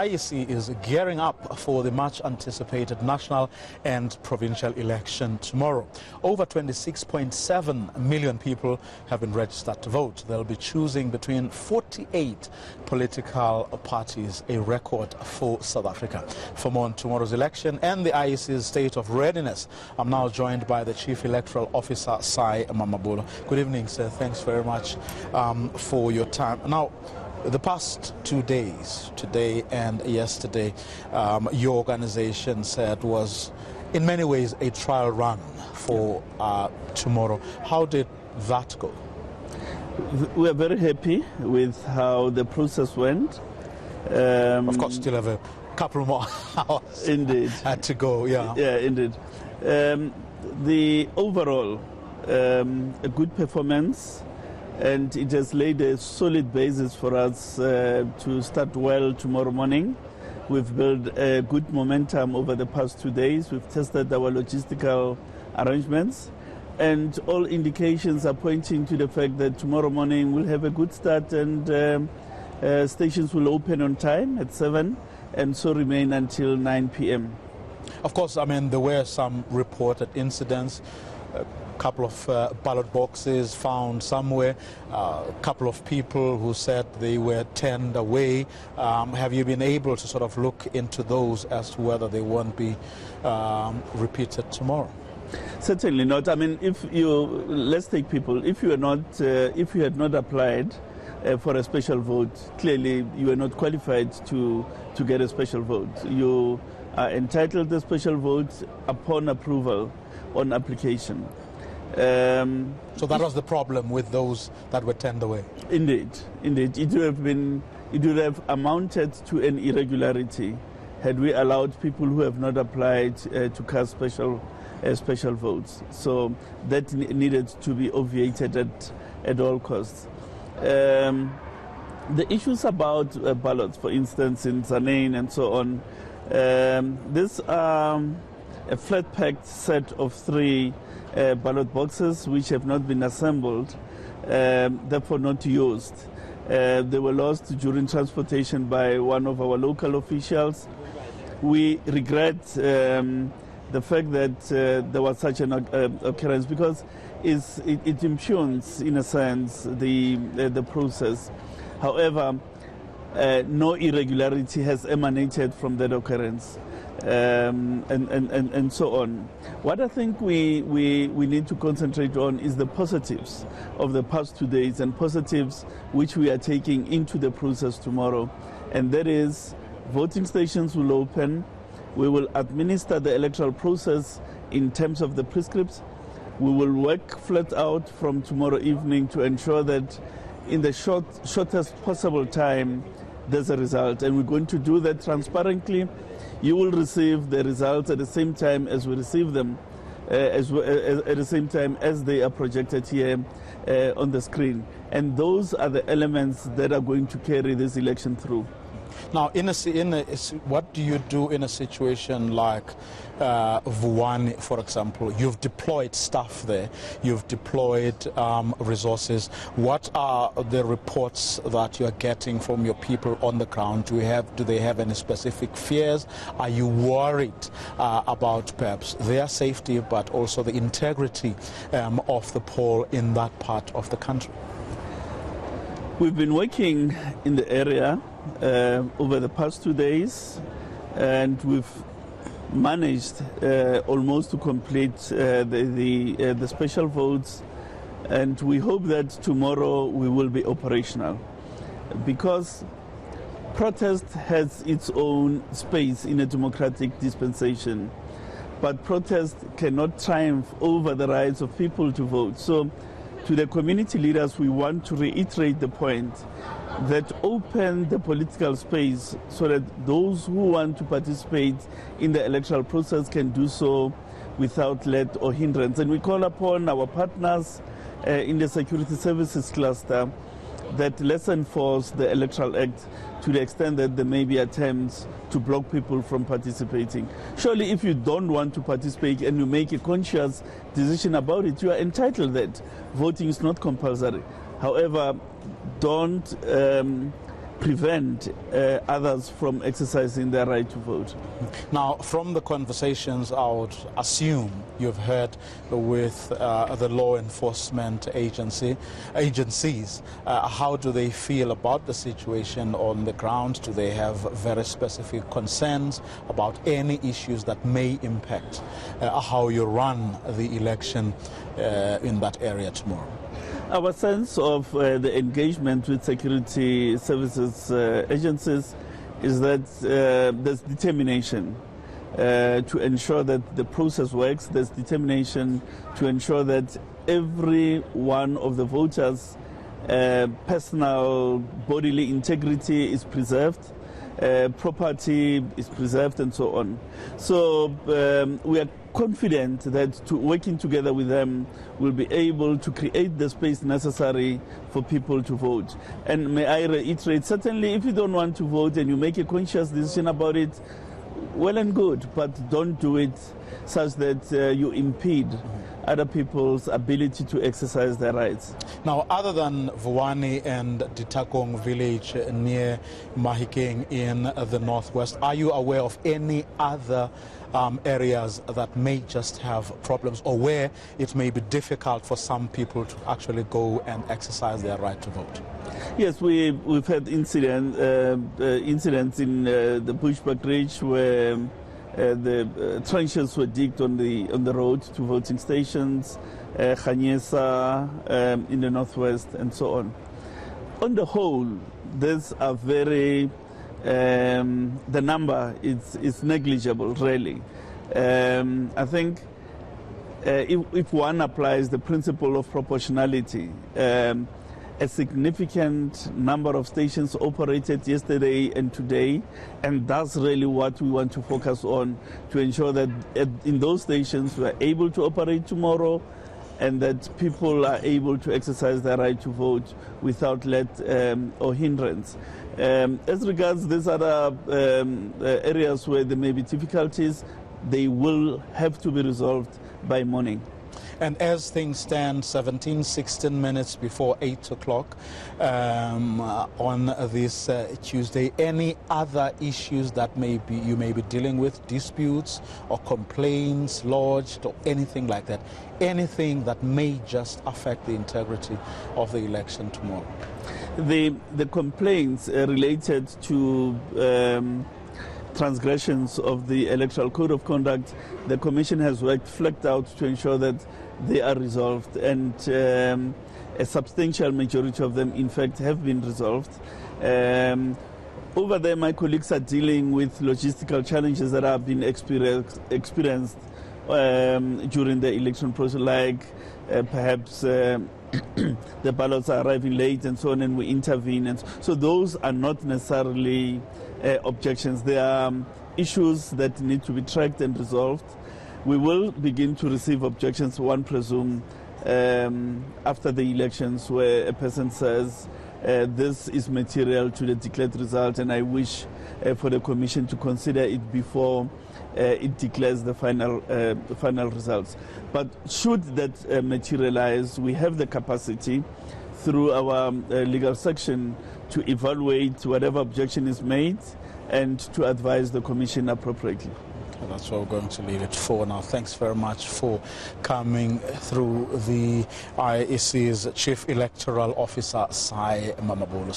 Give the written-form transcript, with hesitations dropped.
IEC is gearing up for the much-anticipated national and provincial election tomorrow. Over 26.7 million people have been registered to vote. They'll be choosing between 48 political parties, a record for South Africa. For more on tomorrow's election and the IEC's state of readiness, I'm now joined by the Chief Electoral Officer, Mamabolo. Good evening, sir. Thanks very much for your time. Now, the past 2 days, today and yesterday, your organization said was in many ways a trial run for tomorrow. How did that go? We are very happy with how the process went. Of course, still have a couple more hours indeed to go. Yeah, indeed. The overall, a good performance. And it has laid a solid basis for us to start well tomorrow morning. We've built a good momentum over the past 2 days. We've tested our logistical arrangements, and all indications are pointing to the fact that tomorrow morning we'll have a good start, and stations will open on time at 7 and so remain until 9 p.m. Of course, I mean, there were some reported incidents. Couple of ballot boxes found somewhere, a couple of people who said they were turned away. Have you been able to sort of look into those as to whether they won't be repeated tomorrow? Certainly not. I mean, let's take people. If you had not applied for a special vote, clearly you are not qualified to get a special vote. You are entitled to a special vote upon approval on application. So that was the problem with those that were turned away? Indeed. It would have amounted to an irregularity had we allowed people who have not applied to cast special votes. So that needed to be obviated at all costs. The issues about ballots, for instance, in Tzaneen and so on, these are a flat-packed set of 3 ballot boxes which have not been assembled, therefore not used. They were lost during transportation by one of our local officials. We regret the fact that there was such an occurrence because it impugns, in a sense, the process. However, no irregularity has emanated from that occurrence. And so on. What I think we need to concentrate on is the positives of the past 2 days, and positives which we are taking into the process tomorrow. And that is, voting stations will open. We will administer the electoral process in terms of the prescripts. We will work flat out from tomorrow evening to ensure that in the shortest possible time there's a result. And we're going to do that transparently. You will receive the results at the same time as we receive them, at the same time as they are projected here on the screen. And those are the elements that are going to carry this election through. Now, what do you do in a situation like Vuwani, for example? You've deployed staff there, you've deployed resources. What are the reports that you're getting from your people on the ground? Do they have any specific fears? Are you worried about perhaps their safety, but also the integrity of the poll in that part of the country? We've been working in the area over the past 2 days, and we've managed almost to complete the special votes, and we hope that tomorrow we will be operational, because protest has its own space in a democratic dispensation, but protest cannot triumph over the rights of people to vote. So to the community leaders, we want to reiterate the point that open the political space so that those who want to participate in the electoral process can do so without let or hindrance. And we call upon our partners in the security services cluster that let's enforce the Electoral Act to the extent that there may be attempts to block people from participating. Surely if you don't want to participate and you make a conscious decision about it, you are entitled to that. Voting is not compulsory. However, don't prevent others from exercising their right to vote. Now, from the conversations, I would assume you've heard with the law enforcement agencies. How do they feel about the situation on the ground? Do they have very specific concerns about any issues that may impact how you run the election in that area tomorrow? Our sense of the engagement with security services agencies is that there's determination to ensure that the process works. There's determination to ensure that every one of the voters' personal bodily integrity is preserved, property is preserved, and so on. So we are confident that working together with them, we'll be able to create the space necessary for people to vote. And may I reiterate, certainly if you don't want to vote and you make a conscious decision about it, well and good, but don't do it such that you impede other people's ability to exercise their rights. Now, other than Vuwani and Ditakong village near Mahikeng in the northwest, are you aware of any other areas that may just have problems, or where it may be difficult for some people to actually go and exercise their right to vote? Yes, we've had incidents in the Bushbuck Ridge where the trenches were digged on the road to voting stations, Khanyesa in the northwest, and so on. On the whole, these are very the number is negligible, really. I think if one applies the principle of proportionality, a significant number of stations operated yesterday and today, and that's really what we want to focus on, to ensure that in those stations we are able to operate tomorrow, and that people are able to exercise their right to vote without let or hindrance. As regards these other areas where there may be difficulties, they will have to be resolved by morning. And as things stand, 16 minutes before 8 o'clock on this Tuesday, any other issues that you may be dealing with, disputes or complaints lodged or anything like that, anything that may just affect the integrity of the election tomorrow? The complaints related to transgressions of the Electoral Code of Conduct, the Commission has worked flat out to ensure that they are resolved, and a substantial majority of them, in fact, have been resolved. Over there, my colleagues are dealing with logistical challenges that have been experienced during the election process, like perhaps the ballots are arriving late and so on, and we intervene. And so those are not necessarily objections. They are issues that need to be tracked and resolved. We will begin to receive objections, one presume, after the elections, where a person says, this is material to the declared result, and I wish for the Commission to consider it before it declares the final results. But should that materialize, we have the capacity through our legal section to evaluate whatever objection is made and to advise the Commission appropriately. That's where we're going to leave it for now. Thanks very much for coming through. The IEC's Chief Electoral Officer, Mamabolo.